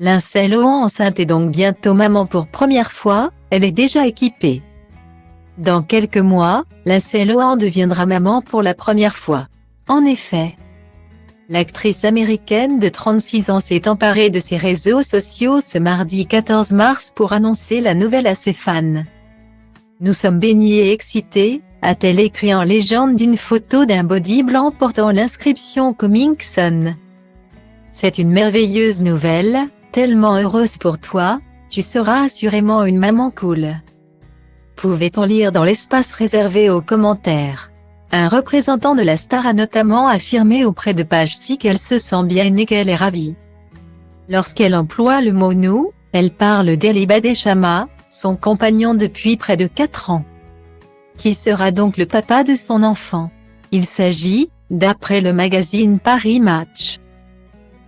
Lindsay Lohan enceinte est donc bientôt maman pour première fois, elle est déjà équipée. Dans quelques mois, Lindsay Lohan deviendra maman pour la première fois. En effet, l'actrice américaine de 36 ans s'est emparée de ses réseaux sociaux ce mardi 14 mars pour annoncer la nouvelle à ses fans. « Nous sommes bénis et excités », a-t-elle écrit en légende d'une photo d'un body blanc portant l'inscription « Coming Soon ». C'est une merveilleuse nouvelle, tellement heureuse pour toi, tu seras assurément une maman cool. Pouvait-on lire dans l'espace réservé aux commentaires. Un représentant de la star a notamment affirmé auprès de Page 6 qu'elle se sent bien et qu'elle est ravie. Lorsqu'elle emploie le mot « nous », elle parle d'Eli Badeshama, son compagnon depuis près de 4 ans. Qui sera donc le papa de son enfant? Il s'agit, d'après le magazine Paris Match,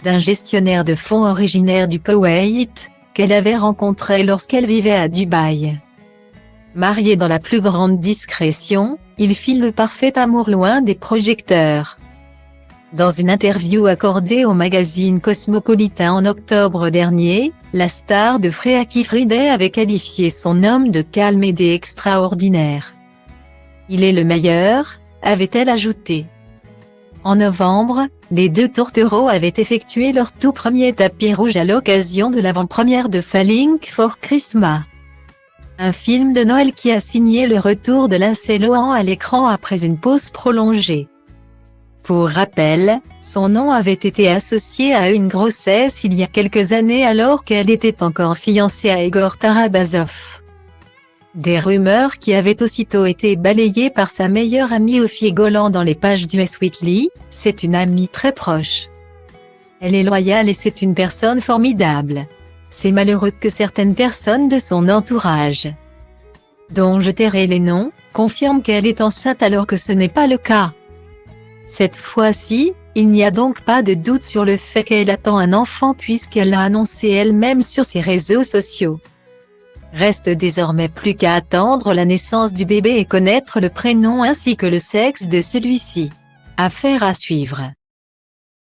d'un gestionnaire de fonds originaire du Koweït, qu'elle avait rencontré lorsqu'elle vivait à Dubaï. Marié dans la plus grande discrétion, il fit le parfait amour loin des projecteurs. Dans une interview accordée au magazine Cosmopolitan en octobre dernier, la star de Freaky Friday avait qualifié son homme de calme et d'extraordinaire. Il est le meilleur, avait-elle ajouté. En novembre, les deux tourtereaux avaient effectué leur tout premier tapis rouge à l'occasion de l'avant-première de Falling for Christmas. Un film de Noël qui a signé le retour de Lindsay Lohan à l'écran après une pause prolongée. Pour rappel, son nom avait été associé à une grossesse il y a quelques années alors qu'elle était encore fiancée à Egor Tarabasov. Des rumeurs qui avaient aussitôt été balayées par sa meilleure amie Ophi Golan dans les pages d'Us Weekly, c'est une amie très proche. Elle est loyale et c'est une personne formidable. C'est malheureux que certaines personnes de son entourage, dont je tairai les noms, confirment qu'elle est enceinte alors que ce n'est pas le cas. Cette fois-ci, il n'y a donc pas de doute sur le fait qu'elle attend un enfant puisqu'elle l'a annoncé elle-même sur ses réseaux sociaux. Reste désormais plus qu'à attendre la naissance du bébé et connaître le prénom ainsi que le sexe de celui-ci. Affaire à suivre.